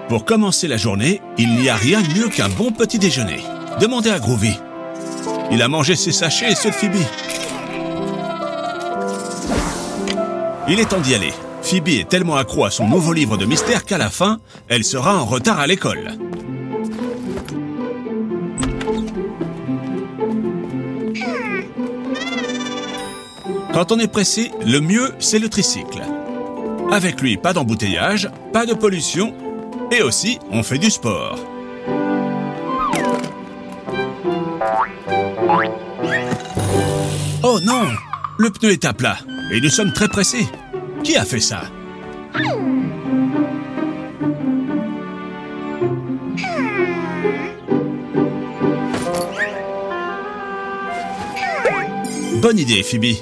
Pour commencer la journée, il n'y a rien de mieux qu'un bon petit déjeuner. Demandez à Groovy. Il a mangé ses sachets et ceux de Phoebe. Il est temps d'y aller. Phoebe est tellement accro à son nouveau livre de mystère qu'à la fin, elle sera en retard à l'école. Quand on est pressé, le mieux, c'est le tricycle. Avec lui, pas d'embouteillage, pas de pollution, et aussi, on fait du sport. Oh non! Le pneu est à plat, et nous sommes très pressés. Qui a fait ça? Bonne idée, Phoebe.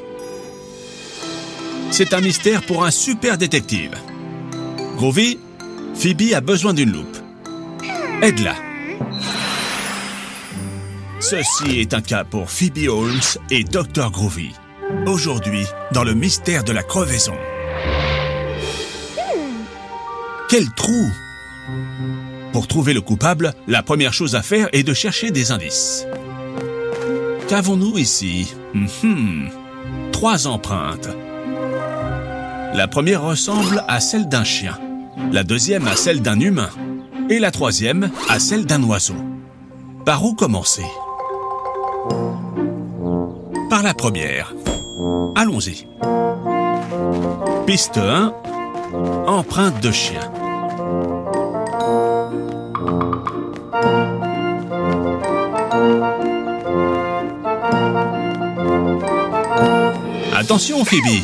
C'est un mystère pour un super détective. Groovy, Phoebe a besoin d'une loupe. Aide-la. Ceci est un cas pour Phoebe Holmes et Dr. Groovy. Aujourd'hui, dans le mystère de la crevaison. Quel trou! Pour trouver le coupable, la première chose à faire est de chercher des indices. Qu'avons-nous ici? 3 empreintes. La première ressemble à celle d'un chien, la deuxième à celle d'un humain et la troisième à celle d'un oiseau. Par où commencer? Par la première. Allons-y. Piste 1, empreinte de chien. Attention, Phoebe!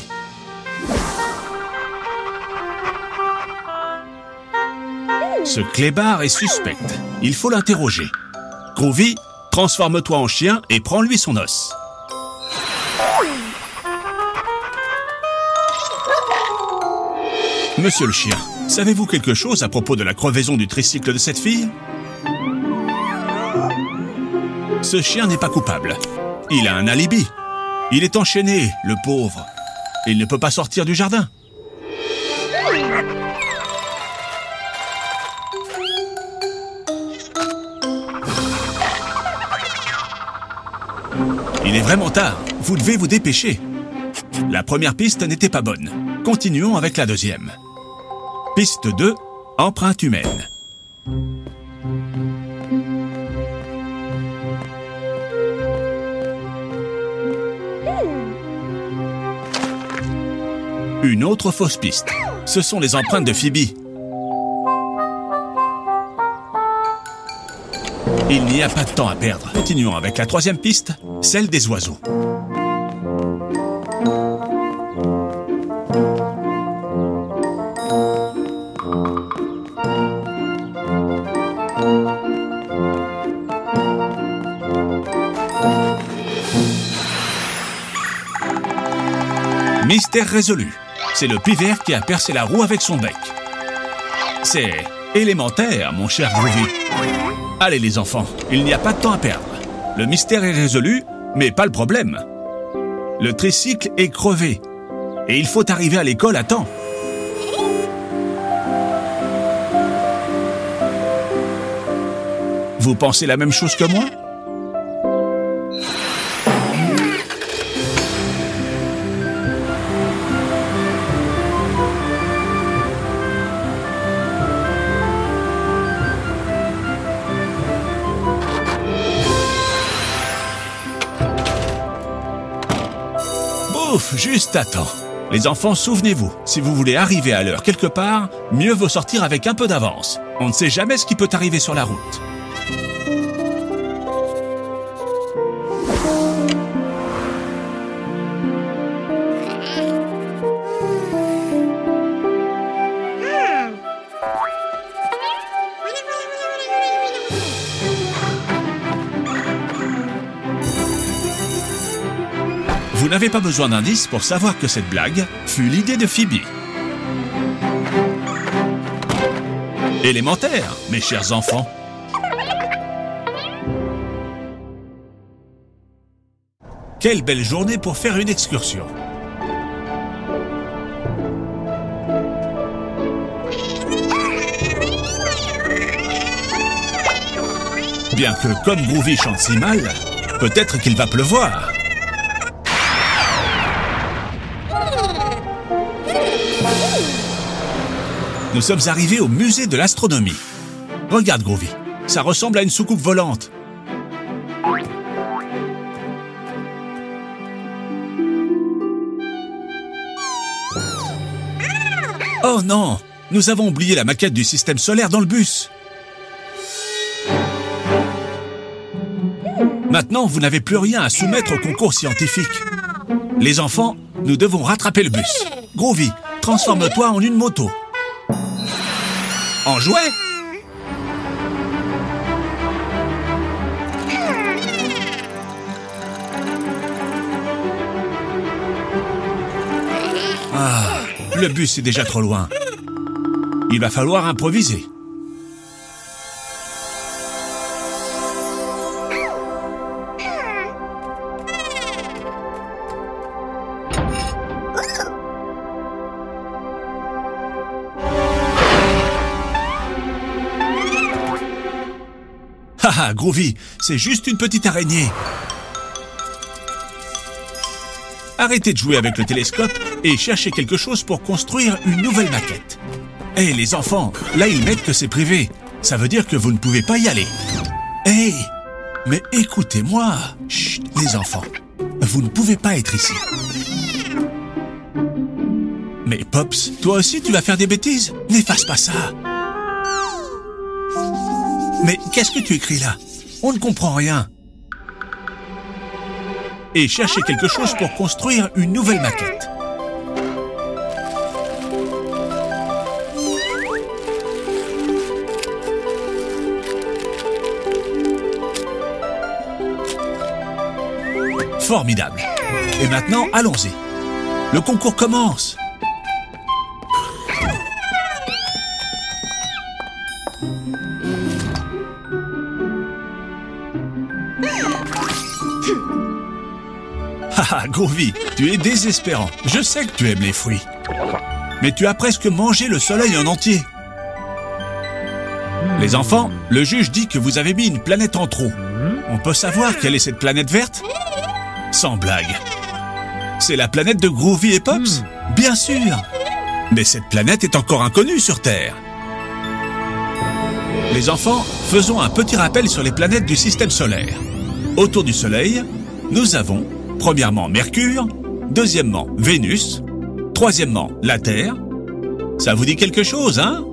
Ce clébard est suspect. Il faut l'interroger. Groovy, transforme-toi en chien et prends-lui son os. Monsieur le chien, savez-vous quelque chose à propos de la crevaison du tricycle de cette fille? Ce chien n'est pas coupable. Il a un alibi. Il est enchaîné, le pauvre. Il ne peut pas sortir du jardin. Il est vraiment tard. Vous devez vous dépêcher. La première piste n'était pas bonne. Continuons avec la deuxième. Piste 2, empreinte humaine. Une autre fausse piste. Ce sont les empreintes de Phoebe. Il n'y a pas de temps à perdre. Continuons avec la troisième piste, celle des oiseaux. Mystère résolu. C'est le pivert qui a percé la roue avec son bec. C'est élémentaire, mon cher Groovy. Allez les enfants, il n'y a pas de temps à perdre. Le mystère est résolu, mais pas le problème. Le tricycle est crevé. Et il faut arriver à l'école à temps. Vous pensez la même chose que moi ? Ouf, juste à temps. Les enfants, souvenez-vous, si vous voulez arriver à l'heure quelque part, mieux vaut sortir avec un peu d'avance. On ne sait jamais ce qui peut arriver sur la route. Vous n'avez pas besoin d'indices pour savoir que cette blague fut l'idée de Phoebe. Élémentaire, mes chers enfants. Quelle belle journée pour faire une excursion. Bien que comme Groovy chante si mal, peut-être qu'il va pleuvoir. Nous sommes arrivés au musée de l'astronomie. Regarde Groovy, ça ressemble à une soucoupe volante. Oh non, nous avons oublié la maquette du système solaire dans le bus. Maintenant, vous n'avez plus rien à soumettre au concours scientifique. Les enfants, nous devons rattraper le bus. Groovy, transforme-toi en une moto. En jouet? Ah, le bus est déjà trop loin. Il va falloir improviser. Haha, Groovy, c'est juste une petite araignée. Arrêtez de jouer avec le télescope et cherchez quelque chose pour construire une nouvelle maquette. Hé, les enfants, là ils mettent que c'est privé. Ça veut dire que vous ne pouvez pas y aller. Hé, mais écoutez-moi. Chut, les enfants, vous ne pouvez pas être ici. Mais Pops, toi aussi tu vas faire des bêtises? N'efface pas ça. Mais qu'est-ce que tu écris là? On ne comprend rien. Et cherchez quelque chose pour construire une nouvelle maquette. Formidable. Et maintenant, allons-y. Le concours commence. Haha, Groovy, tu es désespérant. Je sais que tu aimes les fruits. Mais tu as presque mangé le soleil en entier. Les enfants, le juge dit que vous avez mis une planète en trop. On peut savoir quelle est cette planète verte? Sans blague. C'est la planète de Groovy et Pops? Bien sûr. Mais cette planète est encore inconnue sur Terre. Les enfants, faisons un petit rappel sur les planètes du système solaire. Autour du Soleil, nous avons premièrement Mercure, deuxièmement Vénus, troisièmement la Terre. Ça vous dit quelque chose, hein?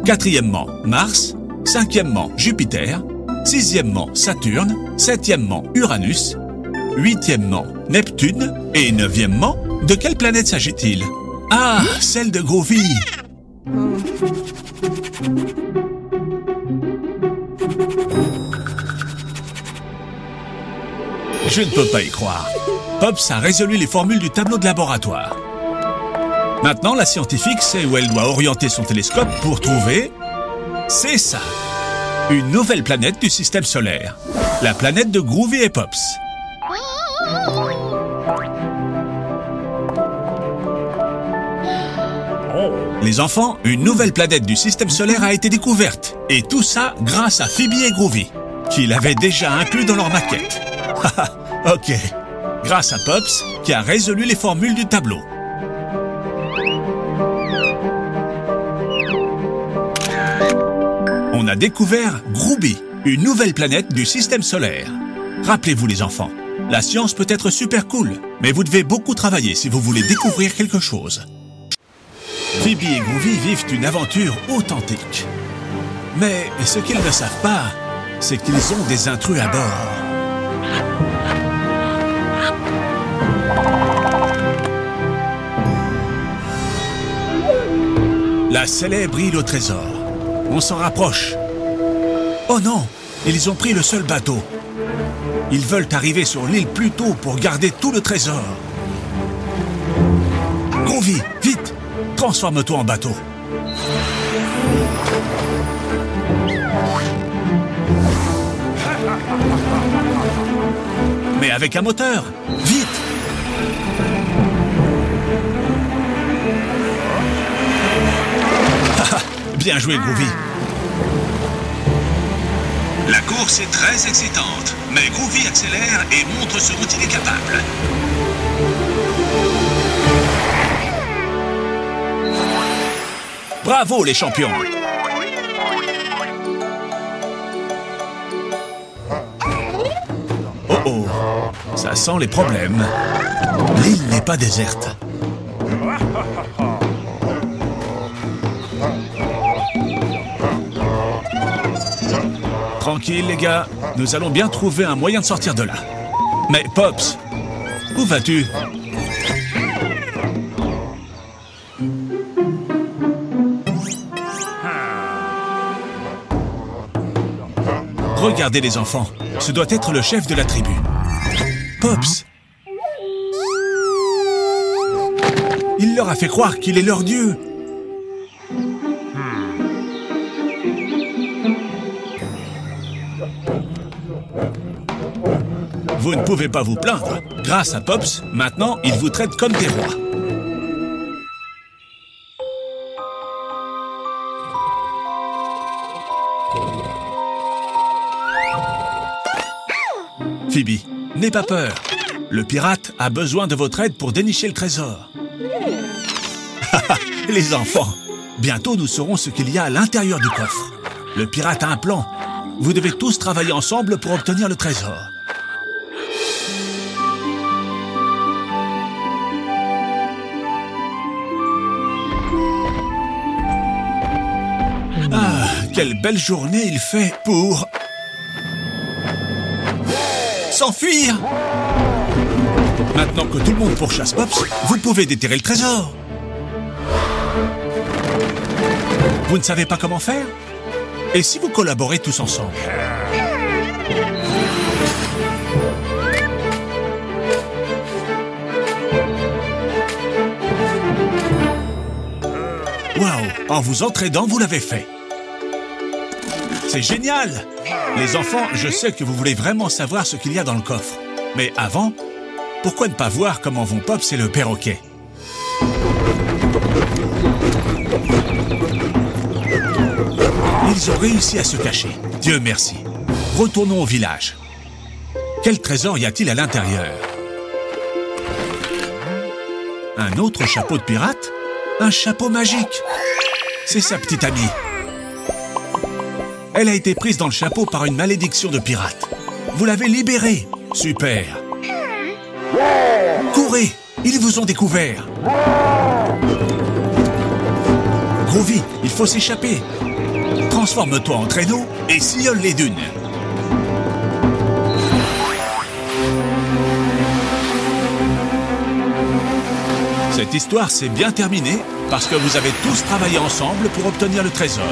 Quatrièmement Mars, cinquièmement Jupiter, sixièmement Saturne, septièmement Uranus, huitièmement Neptune et neuvièmement, de quelle planète s'agit-il? Ah, celle de Groovy. Je ne peux pas y croire. Pops a résolu les formules du tableau de laboratoire. Maintenant, la scientifique sait où elle doit orienter son télescope pour trouver... C'est ça! Une nouvelle planète du système solaire. La planète de Groovy et Pops. Les enfants, une nouvelle planète du système solaire a été découverte. Et tout ça grâce à Phoebe et Groovy, qui l'avaient déjà inclus dans leur maquette. Ok. Grâce à Pops, qui a résolu les formules du tableau. On a découvert Groovy, une nouvelle planète du système solaire. Rappelez-vous les enfants, la science peut être super cool, mais vous devez beaucoup travailler si vous voulez découvrir quelque chose. Phoebe et Groovy vivent une aventure authentique. Mais ce qu'ils ne savent pas, c'est qu'ils ont des intrus à bord. La célèbre île au trésor. On s'en rapproche. Oh non, ils ont pris le seul bateau. Ils veulent arriver sur l'île plus tôt pour garder tout le trésor. Groovy, vite, transforme-toi en bateau. Mais avec un moteur, vite. Bien joué, Groovy. La course est très excitante, mais Groovy accélère et montre ce dont il est capable. Bravo les champions! Oh oh, ça sent les problèmes. L'île n'est pas déserte. Tranquille les gars, nous allons bien trouver un moyen de sortir de là. Mais Pops, où vas-tu? Regardez les enfants, ce doit être le chef de la tribu. Pops! Il leur a fait croire qu'il est leur dieu. Vous ne pouvez pas vous plaindre. Grâce à Pops, maintenant, il vous traite comme des rois. Phoebe, n'aie pas peur. Le pirate a besoin de votre aide pour dénicher le trésor. Les enfants, bientôt nous saurons ce qu'il y a à l'intérieur du coffre. Le pirate a un plan. Vous devez tous travailler ensemble pour obtenir le trésor. Ah, quelle belle journée il fait pour... s'enfuir! Maintenant que tout le monde pourchasse Pops, vous pouvez déterrer le trésor. Vous ne savez pas comment faire? Et si vous collaborez tous ensemble? Waouh! En vous entraidant, vous l'avez fait. C'est génial! Les enfants, je sais que vous voulez vraiment savoir ce qu'il y a dans le coffre. Mais avant, pourquoi ne pas voir comment vont Pops et le perroquet? Ils ont réussi à se cacher. Dieu merci. Retournons au village. Quel trésor y a-t-il à l'intérieur? Un autre chapeau de pirate? Un chapeau magique! C'est sa petite amie. Elle a été prise dans le chapeau par une malédiction de pirate. Vous l'avez libérée. Super. Courez! Ils vous ont découvert. Groovy, il faut s'échapper. Transforme-toi en traîneau et sillonne les dunes. Cette histoire s'est bien terminée parce que vous avez tous travaillé ensemble pour obtenir le trésor.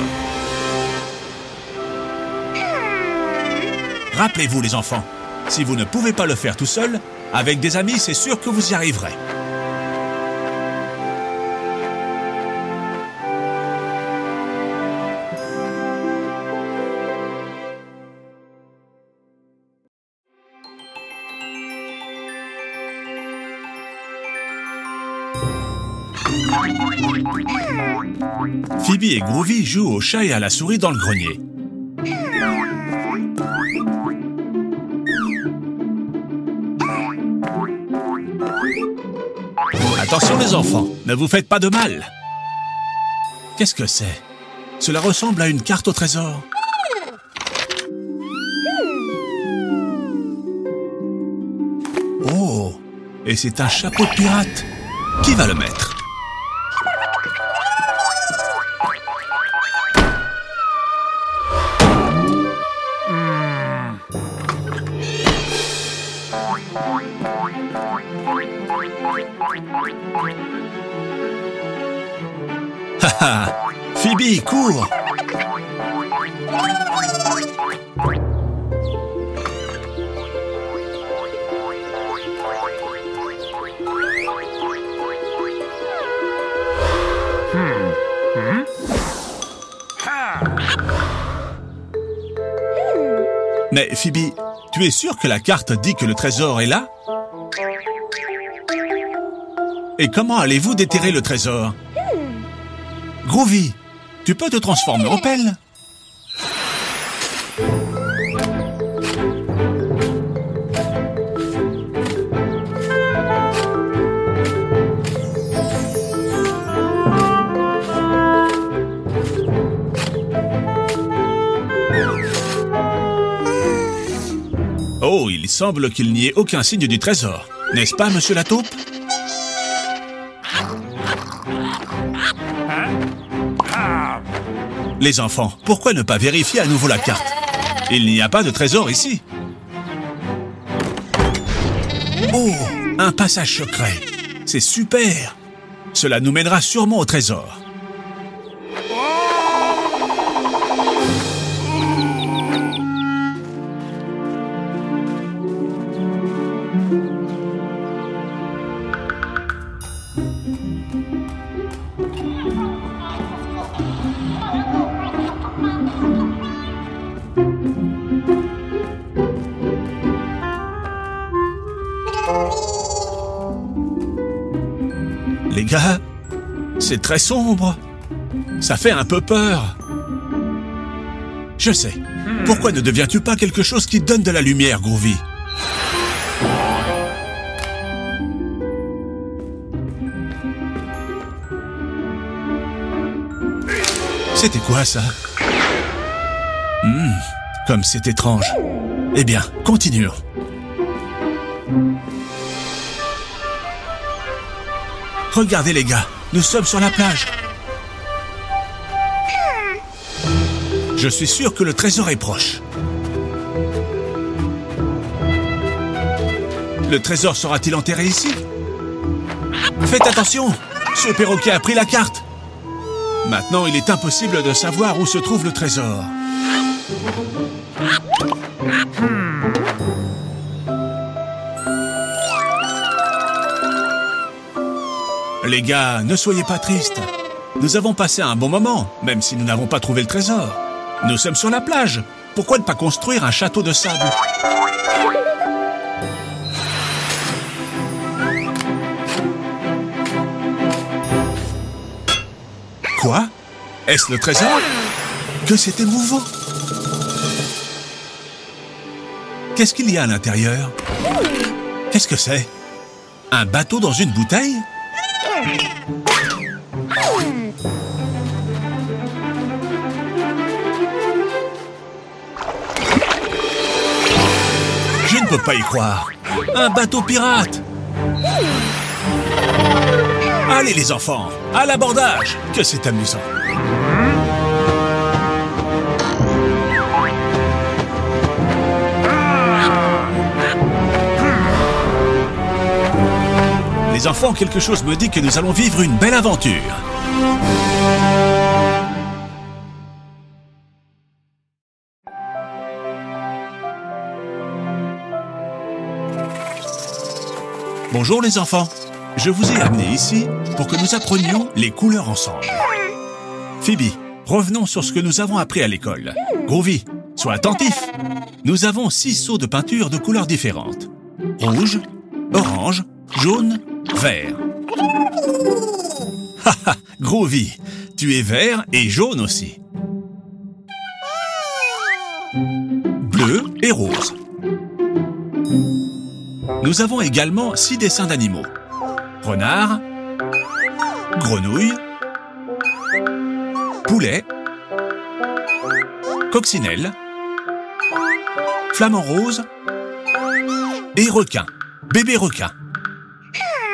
Rappelez-vous les enfants, si vous ne pouvez pas le faire tout seul, avec des amis, c'est sûr que vous y arriverez. Phoebe et Groovy jouent au chat et à la souris dans le grenier. Attention les enfants, ne vous faites pas de mal. Qu'est-ce que c'est? Cela ressemble à une carte au trésor. Oh, et c'est un chapeau de pirate. Qui va le mettre? Haha, Phoebe, cours! Mais Phoebe, tu es sûre que la carte dit que le trésor est là? Et comment allez-vous déterrer le trésor? Groovy, tu peux te transformer en pelle? Oh, il semble qu'il n'y ait aucun signe du trésor. N'est-ce pas, monsieur la taupe? Les enfants, pourquoi ne pas vérifier à nouveau la carte? Il n'y a pas de trésor ici. Oh, un passage secret. C'est super. Cela nous mènera sûrement au trésor. Les gars, c'est très sombre. Ça fait un peu peur. Je sais. Pourquoi ne deviens-tu pas quelque chose qui donne de la lumière, Groovy? C'était quoi, ça? Comme c'est étrange. Eh bien, continuons. Regardez les gars, nous sommes sur la plage. Je suis sûr que le trésor est proche. Le trésor sera-t-il enterré ici? Faites attention, ce perroquet a pris la carte. Maintenant, il est impossible de savoir où se trouve le trésor. Les gars, ne soyez pas tristes. Nous avons passé un bon moment, même si nous n'avons pas trouvé le trésor. Nous sommes sur la plage. Pourquoi ne pas construire un château de sable? Quoi? Est-ce le trésor? Que c'est émouvant! Qu'est-ce qu'il y a à l'intérieur? Qu'est-ce que c'est? Un bateau dans une bouteille? Je ne peux pas y croire. Un bateau pirate! Allez les enfants, à l'abordage! Que c'est amusant! Les enfants, quelque chose me dit que nous allons vivre une belle aventure. Bonjour les enfants. Je vous ai amenés ici pour que nous apprenions les couleurs ensemble. Phoebe, revenons sur ce que nous avons appris à l'école. Groovy, sois attentif. Nous avons 6 seaux de peinture de couleurs différentes. Rouge, orange, jaune, vert. Haha, Groovy, tu es vert et jaune aussi. Bleu et rose. Nous avons également 6 dessins d'animaux. Renard, grenouille, poulet, coccinelle, flamant rose et requin, bébé requin.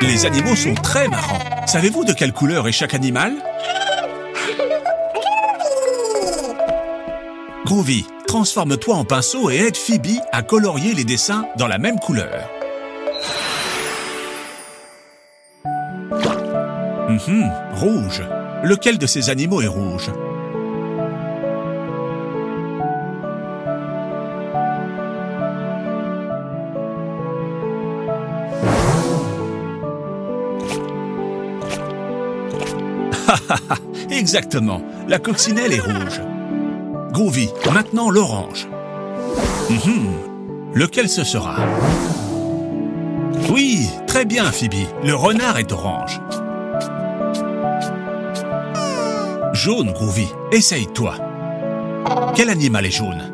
Les animaux sont très marrants. Savez-vous de quelle couleur est chaque animal? Groovy, transforme-toi en pinceau et aide Phoebe à colorier les dessins dans la même couleur. Rouge. Lequel de ces animaux est rouge? Exactement. La coccinelle est rouge. Groovy, maintenant l'orange. Lequel ce sera? Oui, très bien, Phoebe. Le renard est orange. Jaune, Groovy. Essaye-toi. Quel animal est jaune?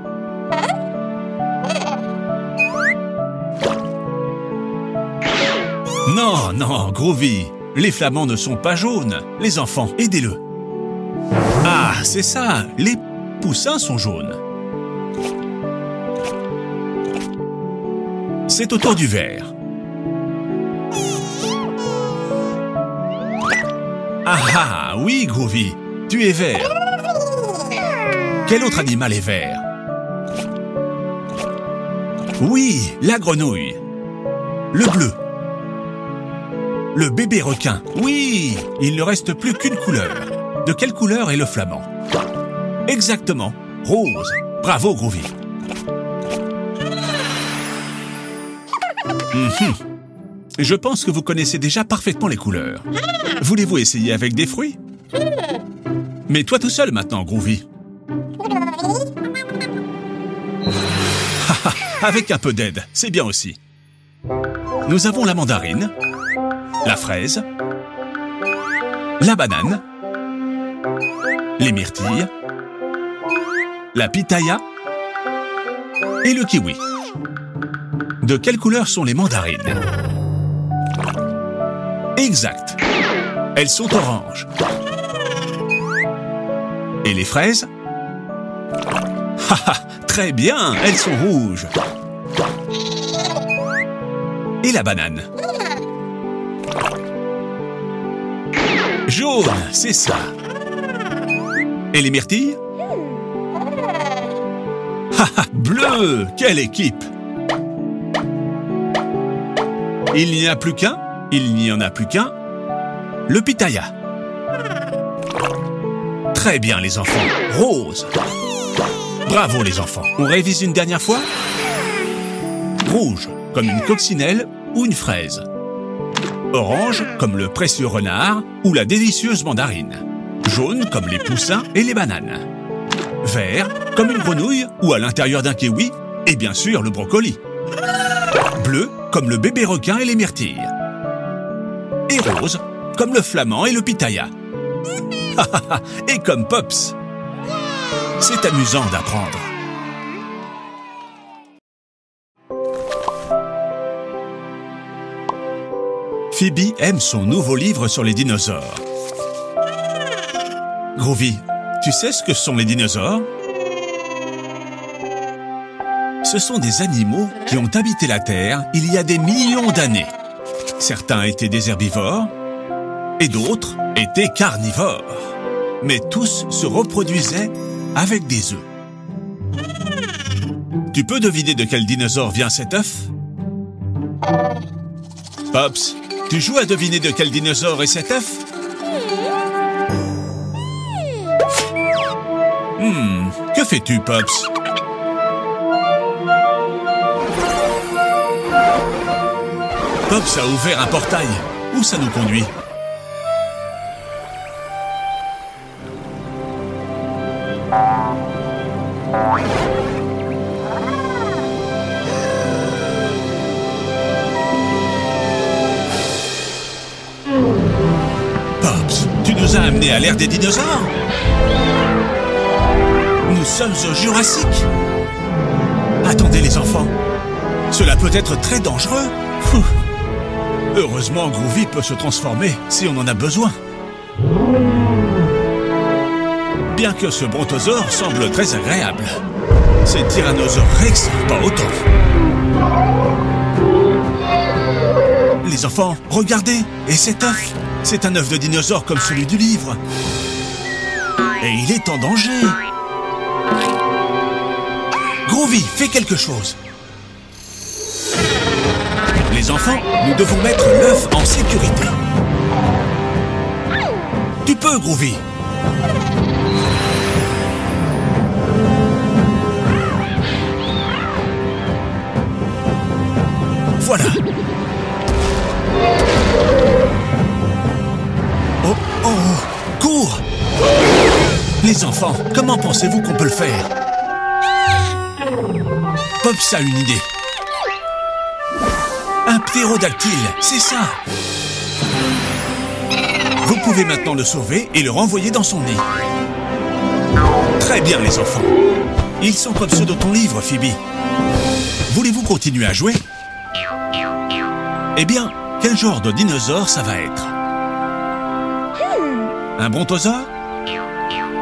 Non, non, Groovy. Les flamands ne sont pas jaunes. Les enfants, aidez-le. Ah, c'est ça. Les poussins sont jaunes. c'est au tour du vert. Ah ah, oui, Groovy, tu es vert. Quel autre animal est vert? Oui, la grenouille. Le bleu. Le bébé requin. Oui, il ne reste plus qu'une couleur. De quelle couleur est le flamand? Exactement, rose. Bravo, Groovy. Je pense que vous connaissez déjà parfaitement les couleurs. Voulez-vous essayer avec des fruits? Mais toi tout seul maintenant, Groovy. Avec un peu d'aide, c'est bien aussi. Nous avons la mandarine, la fraise, la banane, les myrtilles, la pitaya et le kiwi. De quelle couleur sont les mandarines? Exact. Elles sont oranges. Et les fraises? Haha, très bien, elles sont rouges. Et la banane? Jaune, c'est ça. Et les myrtilles? Haha, bleu, quelle équipe! Il n'y a plus qu'un, il n'y en a plus qu'un. Le pitaya. Très bien, les enfants. Rose. Bravo, les enfants. On révise une dernière fois? Rouge, comme une coccinelle ou une fraise. Orange, comme le précieux renard ou la délicieuse mandarine. Jaune, comme les poussins et les bananes. Vert, comme une grenouille ou à l'intérieur d'un kiwi. Et bien sûr, le brocoli. Bleu, comme le bébé requin et les myrtilles. Et rose, comme le flamand et le pitaya. Et comme Pops. C'est amusant d'apprendre. Phoebe aime son nouveau livre sur les dinosaures. Groovy, tu sais ce que sont les dinosaures? Ce sont des animaux qui ont habité la Terre il y a des millions d'années. Certains étaient des herbivores et d'autres étaient carnivores. Mais tous se reproduisaient avec des œufs. Tu peux deviner de quel dinosaure vient cet œuf? Pops, tu joues à deviner de quel dinosaure est cet œuf? Que fais-tu, Pops? Pops a ouvert un portail. Où ça nous conduit? Pops, tu nous as amenés à l'ère des dinosaures? Nous sommes au Jurassique. Attendez les enfants, cela peut être très dangereux. Heureusement, Groovy peut se transformer si on en a besoin. Bien que ce brontosaure semble très agréable, ces tyrannosaures rex pas autant. Les enfants, regardez, et cet œuf, c'est un œuf de dinosaure comme celui du livre. Et il est en danger. Groovy, fais quelque chose. Les enfants, nous devons mettre l'œuf en sécurité. Tu peux, Groovy. Voilà. Oh, oh, cours! Les enfants, comment pensez-vous qu'on peut le faire? Pops a une idée. Un ptérodactyle, c'est ça. Vous pouvez maintenant le sauver et le renvoyer dans son nid. Très bien, les enfants. Ils sont comme ceux de ton livre, Phoebe. Voulez-vous continuer à jouer? Eh bien, quel genre de dinosaure ça va être? Un brontosaure?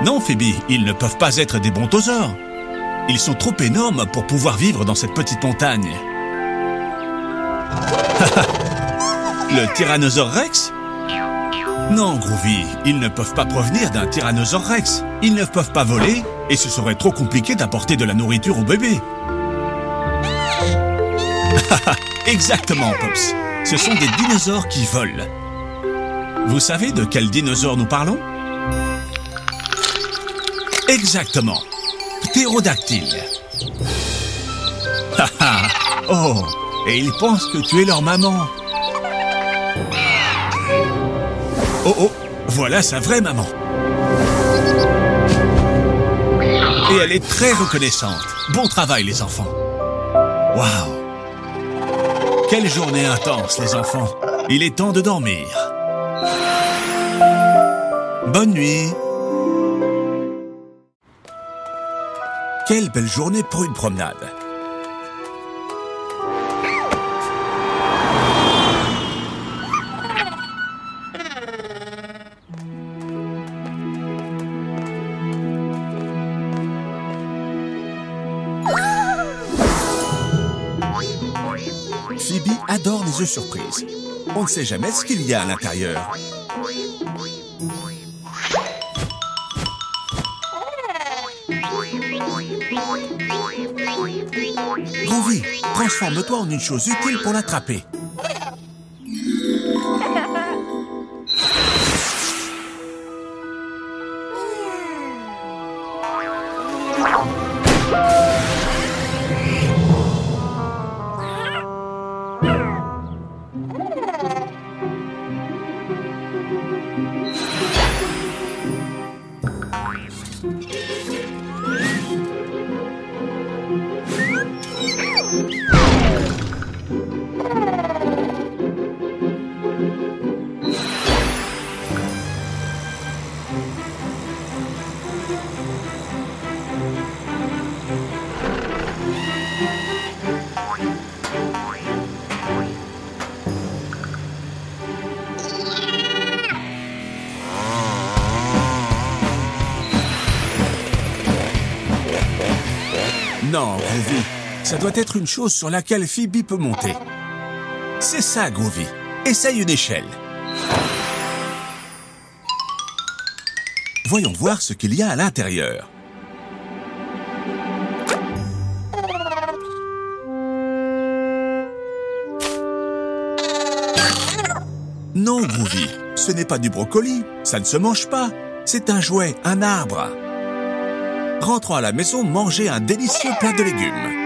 Non, Phoebe, ils ne peuvent pas être des brontosaures. Ils sont trop énormes pour pouvoir vivre dans cette petite montagne. Le Tyrannosaure Rex? Non, Groovy, ils ne peuvent pas provenir d'un Tyrannosaure Rex. Ils ne peuvent pas voler et ce serait trop compliqué d'apporter de la nourriture au bébé. Exactement, Pops. Ce sont des dinosaures qui volent. Vous savez de quel dinosaure nous parlons? Exactement. Ptérodactyle. Oh, et ils pensent que tu es leur maman. Oh oh, voilà sa vraie maman. Et elle est très reconnaissante. Bon travail, les enfants. Waouh! Quelle journée intense, les enfants. Il est temps de dormir. Bonne nuit. Quelle belle journée pour une promenade. Phoebe adore les œufs surprises. On ne sait jamais ce qu'il y a à l'intérieur. Groovy, transforme-toi en une chose utile pour l'attraper. Non, Groovy, ça doit être une chose sur laquelle Phoebe peut monter. C'est ça, Groovy. Essaye une échelle. Voyons voir ce qu'il y a à l'intérieur. Non, Groovy, ce n'est pas du brocoli. Ça ne se mange pas. C'est un jouet, un arbre. Rentrons à la maison manger un délicieux plat de légumes.